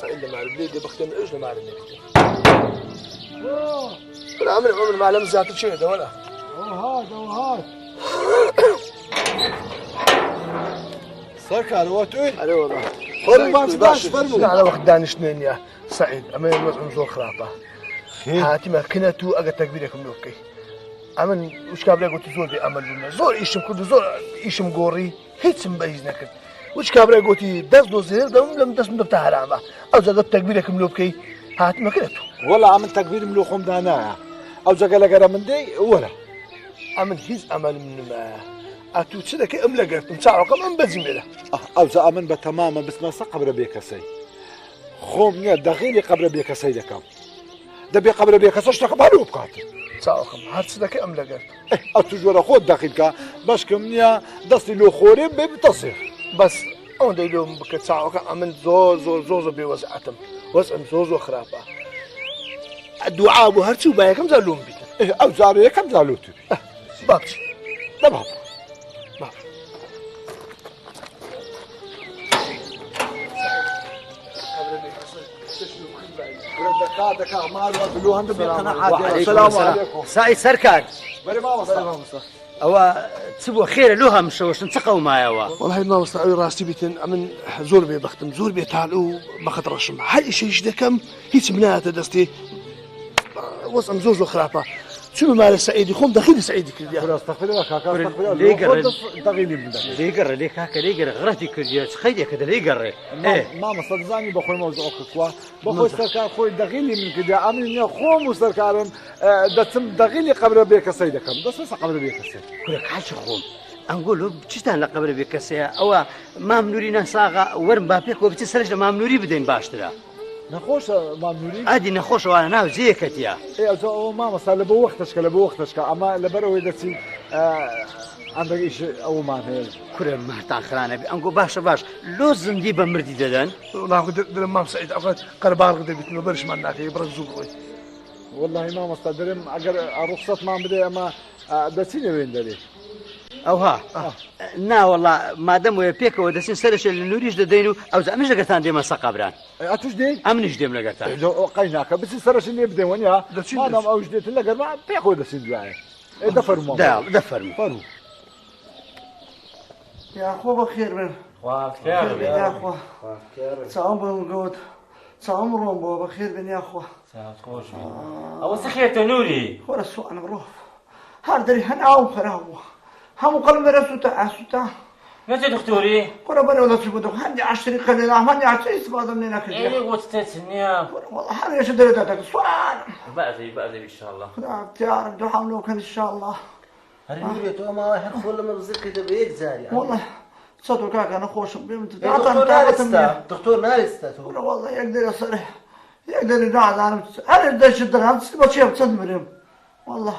سعيد لما عرب ليه بختم ايش لما عرب ليه لا عمر ما علم زعت شيء ده ولا وهات سكر وتوي عليه والله فرما باش فرمو على وقت دانش اثنين يا سعيد اما الوضع زور خرافه هاتي ما كنتو اجا تكبيركم لوكي امن وش كابلا قلت زور دي امل بنا زور ايشم كله زور ايشم قوري هيك سمبايز نكد وش كابلا قلت دز دو زير دم لم دس من بتاع رامه او زاد تكبيركم لوكي هاتي ما كنتو والله عمل تكبير ملوخهم دانا او زقلا قرا من دي ولا امن هيز امل من ما اتو تسدك املقت مساعه كم بزمله او زامن بتماما بس ما قبر بيك سي خوم يا دخيلي قبر بيك سي لكم دبي قبر بيك سي اشتك بالو بقاتل ساوخم هات سدك املقت او تجور خود داخلك باش كمنيا دستي لو خوري بتصير بس اون دي لهم بكت ساعه امن زوز بوزعتم وزعم زوز وخرافه الدعاء بهرتي وبايا كم زالون بيت او زاري كم زالوتي بابتي دبا السلام عليكم سعيد سركان أو تسبوا خير لوها مشوش نتقوا معايا والله ما مستعي راسي بيتن من زور بي بختم زور بي تعالوا ما خطر الشم هاي شيء جدا كم هيك منات دستي وصم زوز وخرافه شنو مال سعيد يخون دخيل سعيد كذا استغفر الله كاكا استغفر الله دغيلي من ده ليه قرر ليه كاكا ليه قرر غرتي كذا خيدي كذا ليه قرر ما مصدقني بخوي موضوعك كوا بخوي سركار خوي دغيلي من كذا امين يا خو مسركارن دتم دغيلي قبل بيك سيدكم بس قبل بيك سيد كلك حاج خوم نقول له بتشتان قبل بيك سيا او ما منورينا صاغه ورم بابيك وبتسرج ما منوري بدين باشترا نخوش ما منوري عادي نخوش وانا ناو زيكت يا اي او ما مسألة بوقتش اما لبروي دتي عندك شيء او ما هي كل ما تاخرنا انقول باش لازم دي بمردي ددان والله قلت ما سعيد اخذ قربار قد بيتنا برش منك يبرز زوقي والله ما مستدرم اجر رخصة ما بدي اما دسيني وين دلي او ها نا والله ما دام ويبيك ودسين سرش اللي نوريش دينو او زعمش لقتان ديما سقبران اتوش دين امنش ديم لقتان قيناك بس سرش اللي بدي وين ما دام اوش ديت لقر ما بياخذ دسين دواعي دفر مو دفر فرو يا اخو بخير من بخير يا اخو تعمر نقود تعمر بخير من يا اخو خوش او سخيت نوري ولا سوء انا بروح هذا اللي هنعاوم خلاص هم قلب رسوتا متى دكتوري؟ كنا برا ولا تبغى هندي 10 خلينا هندي 10 استفادة مننا كذا. إيه قلت تتسنيا. والله حنا ايش دريتك سؤال. بأذي إن شاء الله. اختيار بدو حملوك إن شاء الله. هريري تو ما واحد خول من رزق كده بيك زاري. والله صدق كاك أنا خوش بيمت. دكتور نارستا والله يقدر يصرح يقدر يقعد أنا بدي أشد هذا بس شيء بتصدم مريم. والله.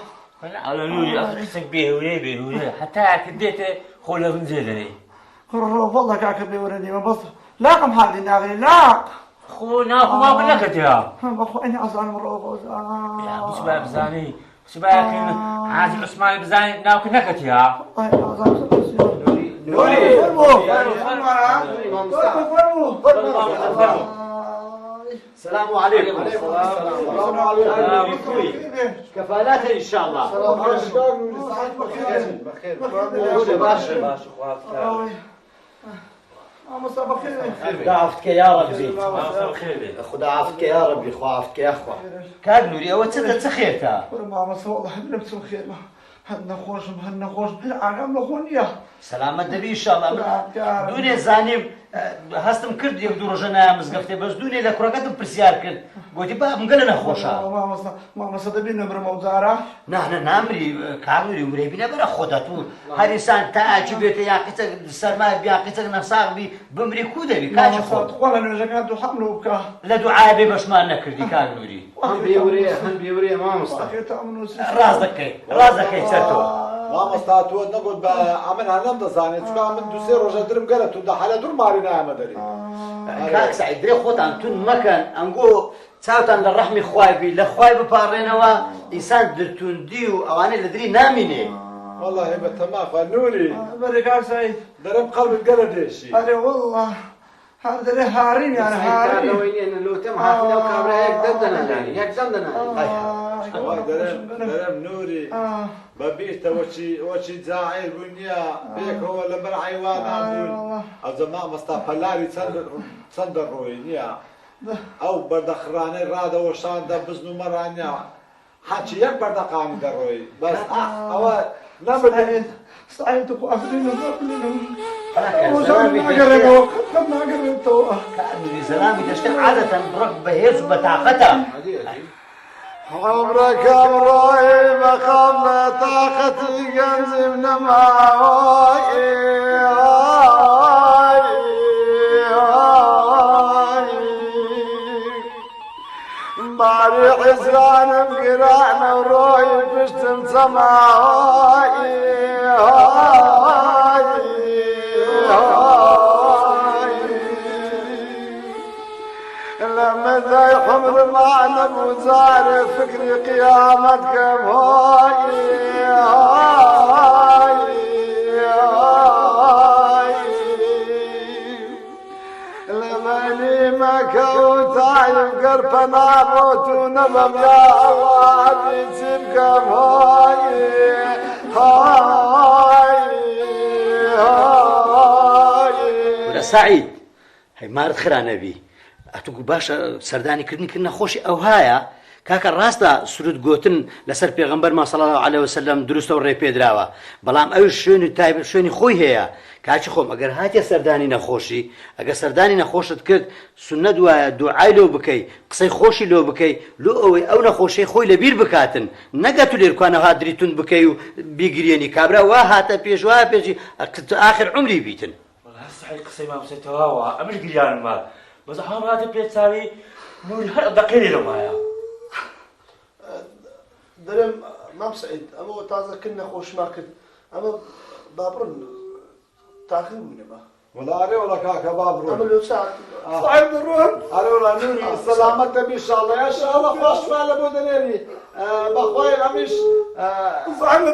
على نوري أخسك بيه حتى كديت خولها من زيدني. والله كاك بيورني ما بص لاقم حالي ناغي لاق. خونا ما أقول لك يا. بخو إني أصلا مرة لا بس بقى بزاني بس بقى كن عازم عثمان بزاني ناوك نكت يا. نوري. السلام عليكم. السلام عليكم. كفالات ان شاء الله. خدا عفتك يا ربي. خدا عفتك يا ربي خو عفتك يا اخوة. كاد نوري او تسخيرتها. ما والله بنبت خير هدنا خوش بالعالم لخونيا. سلامت دبي ان شاء الله. دوني زاني هستم كرد يقدروا جنا مزقفتي بس دوني ذا كراكتم برسيار كرد قلت بقى مقلنا خوشا ما صدبين نمر موزارة نحن نامري كاروري مريبنا برا خداتو هر انسان تاج بيت ياقتك سرما بياقتك نفساق بي بمري كوده بي كاش خود ولا نجا دو حملو بكا لا دعاء بي باش ما نكردي كاروري هم بيوري ما مصطفى رازك تاتو ما مستعتو نقول بعملها نمض زاني تشكا من دوسي روجا درم قالت ودا حالا دور مارينا يا مدري كاك سعيد دري خوت انتون مكان انقو تاوتان للرحمي خوايبي لخوايب بارينوا انسان درتون ديو اواني لدري ناميني والله هبه تمام فنوري بركات سعيد درم قلب القلب ديشي أري والله هذا دري هارين يعني هارين لو تم حافظ لو كابرا هيك دندنا يعني هيك دندنا درم نوري ببيت وشي زاعر بنيا بيك هو لما حيوان عبدون او زمان مستقبلاري صندر روينيا او بردخراني رادا وشان دا بزنو مرانيا حاجي يك بردقاني دروي بس او نبدا صحيح تبقى أفلين زلامي تشتغل عادة برك بهيز بتاعتها عمرك امرأي بقبل طاقتي جنزي من معاي باري حزران بقرانا وروي بشتم سماي لما زي حمر معنا بوزار فكري قيامتك لماني مكو تعيب قربنا روتو نبم يا الله بيتسيبك ولا سعيد هي مارد خرانه بي ئەتوگو باشە سەردانیکردنی نەخۆشی ئەو هایە کاکە ڕاستە سرود گوتن لەسەر پێغەمبەرمان صلی الله علیه وسلم دروستە و ڕێ پێدراوە بەڵام ئەوش شوێنی خۆی هەیە کاچی خۆم ئەگەر هاتیە سەردانی نەخۆشی ئەگەر سەردانی نەخۆشت کرد سونەت وایە دوعای لۆ بکەی قسەی خۆشی لۆ بکەی لۆ ئەوەی ئەو نەخۆشەی خۆی لەبیر بکاتن نەگەت و لێرکوانەها دریتون بکەی و بیگرێنی کابرا وا هاتە پێش وایە پێشی ئاخر عمری بیتن سعید قسەی مامۆسای تەواوە ئەمش گریانمە بەس هەم هاتە پێچاوی نوری هەر دەقێنی لەمایە دەرم مام سعید ئەمە تازەکرد نەخۆشما کرد ئەمە بابڕن تاخیر بووینەمە ولا ولا كاكا بابرو ئەمە لۆ ساعت صعب الروح ولا نوري سلامتك ان شاء الله يا شاء الله خوش فعلا بودنيري بخوي غمش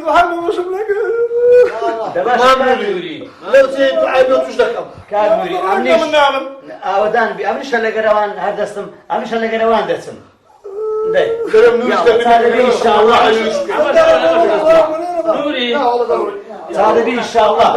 محمد وش بلاك دەباشە نوری لەو چێ دوعای لۆ توش دەکەم کار نوری ئەمنیش ئاوەدان بی ئەمنیشە لەگەرەوان هەردەستم ئەمنیشە لەگەرەوان دەچم دەرم نوریش دەبێت ئینشاءالله نوری چادەبی ئینشاءالله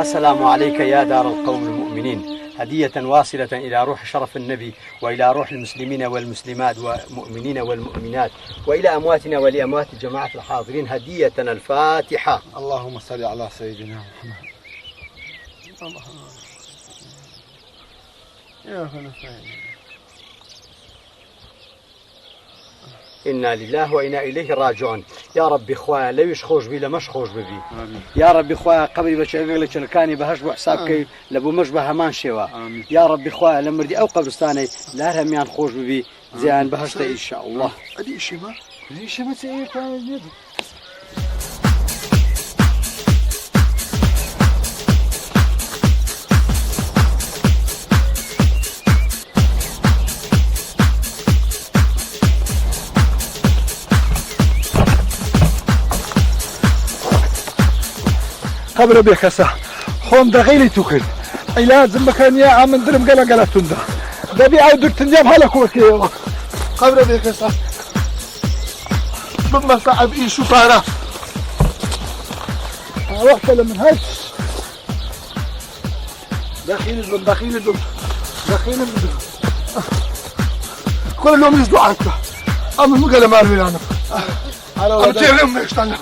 السلام عليك يا دار القوم المؤمنين هدية واصلة إلى روح شرف النبي وإلى روح المسلمين والمسلمات والمؤمنين والمؤمنات وإلى أمواتنا ولأموات جماعة الحاضرين هدية الفاتحة. اللهم صل على سيدنا محمد. إنا لله وإنا إليه راجعون. يا ربي خويا لويش خوش بي لمش خوش ببي. يا ربي خويا قبري بشغل لكاني بهش بحسابك لبو مشبه همان شوا. يا ربي خويا لمردي أو قبرستاني لا هميان خوش ببي زين بهشت إن شاء الله. أدي شيما شيما سيئة كان قبل بيكسا خون دغيلي توكل علاج مكان يا عم ندرم قلا تندا دبي عاود تنجم هلك وكيو قبل بيكسا بما صعب إيه شو فارا وقت لمن هاي دخيل كل يوم يزدو عنك أما مقالة مالوين أنا أنا تيرم ميشتغل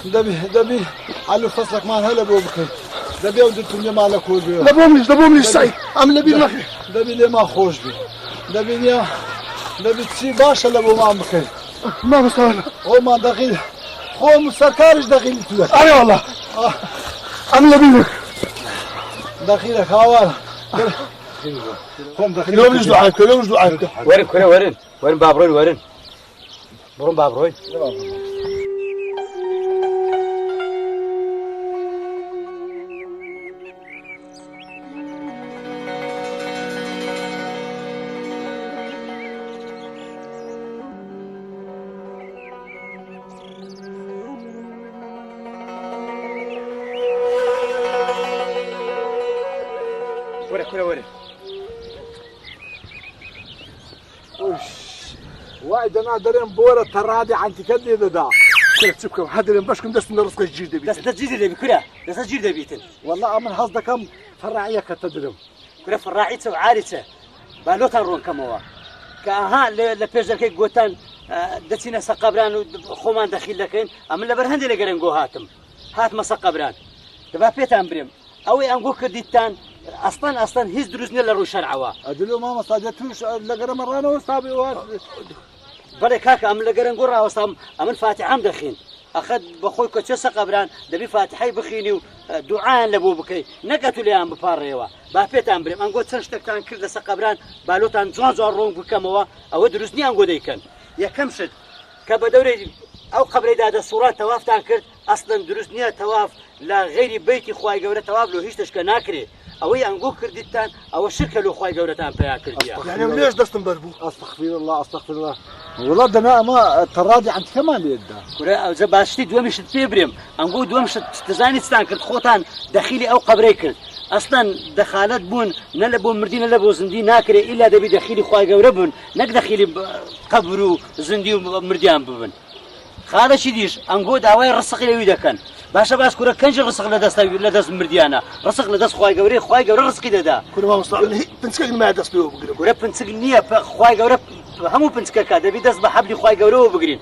دبي على فصلك مال هلا بو بخير دبي ودت الدنيا مالك كل بيو دبومليش سعيد أم نبي المخي دبي لي ما خوش بي دبي تسي باشا لبو ما بخير ما مستوعب هو ما دخيل هو مسكرش دخيل تلك أنا والله أم نبي لك دخيلك هوال اليوم يجدو عنك ورن بابروي برون بابروي وايد انا درين بورا ترادي عن تكدي دا كنت تبكي هذا اللي باشكم دست من رزق الجيل دبي دەست دەجیر دەبی کورە دەست جیر دەبیتن والله من حظ كم فرعيه كتدرم کورە فڕاعیچە و عاریچە بالۆتان ڕوونکەمەوە کە ئاها لە پێش دەکەی گوتان دەچینە سەقەبران و خۆمان دەخیل دەکەین ئەمن لەبەر هەندێک لە گەرنگۆ هاتمە سەقەبران دەبا پێتان برێم ئەوەی ئەنگۆ کردیتان ئەستان هیچ دروست نییە لە ڕووی شەرعەوە ادلو ما مساجد توش لقرا مرانا وصابي بەڵێ کاکە ئەم لە گەرنگۆ ڕاوەستام ئەمن فاتحام دەخین ئەخەت بەخۆی کۆچە سەقەبران دەبی فاتحەی بخینی و دوعایان لە بۆ بکەی نەکەت و لێیان بپارڕێەوە با پێتان برێم ئەنگۆ چەند شتێکتان کرد لە سەقەبران بالۆتان جوان جوان ڕۆنگ بکەمەوە ئەوە دروست نییە ئەنگۆ دەیکەن یەکەم شت کە بە دەورەی ئەو قەبرەیدا دەسوڕات تەوافتان کرد ئەسڵەن دروست نییە تەواف لە غەیری بەیتی خوای گەورە تەواف لۆ هیچ تشکە ناکرێ ئەوەی ئەنگۆ کردیتان ئەوە شرکە لۆ خوای گەورەتان پیا کردیە يعني ليش دستم بربو استغفر الله استغفر الله والله دنا ما تراضي عند كمان يدا کورە ئەوجە باشتی دووەمیشت پێ برێم ئەنگۆ دووەمشت دەزانی چتان کرد خۆتان دەخیلی ئەو قەبرەی کرد ئەسڵەن دەخالەت بوون نە لە بۆ مردی نە لە بۆ زیندی ناکرێ ئیلا دەبی دەخیلی خوای گەورە بوون نەک دەخیلی قەبر و زیندی و مردیان ببن خاڵێکی دیش ئەنگۆ داوای ڕسقی لەوی دەکەن باشە باش کورە کەنجی ڕسق لە دەست مردیانە ڕسق لە دەست خوای گەورەی خوای گەورە ڕسقی دەدا كل ما مصطفى بنسكك ما دست بيو بقرب کورە پنچک نییە خوای گەورە هەموو پنچکەکە دەبی دەست بە حەبلی خوای گەورەوە بگرین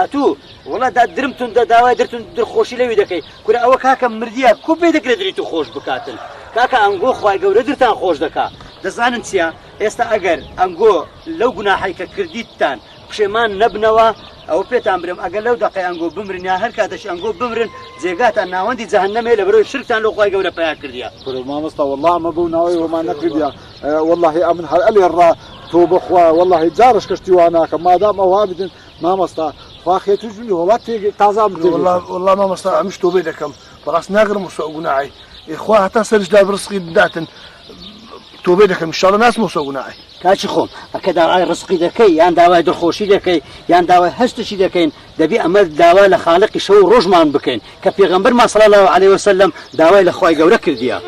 ئەتوو وڵا درمتون داوای درتون دڵخۆشی لەوی دەکەی کورە ئەوە کاکە مردیە کو پێ دەکرێت دریت و خۆش بکاتن کاکە ئەنگۆ خوای گەورە درتان خۆش دەکا دەزانن چییە ئێستا ئەگەر ئەنگۆ لەو گوناحی کە کردیتتان پشێمان نەبنەوە ئەو پێتان برم ئەگەر لەو دەقەی ئەنگۆ بمرن یا هەر کاتەش ئەنگۆ بمرن جێگاتان ناوەندی جەهەنەمێ لە بەرەوەی شرکتان لە خوای گەورە پیا کردیە ما مستا والله ما بوناوي وما نكرديا والله امن هل الرا توب اخوا والله جارش كشتي وانا ما دام اوابد ما مستا فاخي تجلي هو تازه والله ما مصطفى مش توبي لكم خلاص ناغر مسوقناعي اخوها حتى سرج داب رزقي بداتن توبي لكم ان شاء الله ناس مسوقناعي کاچی خۆم ئەکە داوای ڕسقی دەکەی یان داوای دڵخۆشی دەکەی یان داوای هەشتشی دەکەین دەبی ئەمە داوا لە خالقی شەو ڕۆژمان بکەین کە پێغەمبەرمان صلی الله علیه وسلم داوای لە خوای گەورە کردیە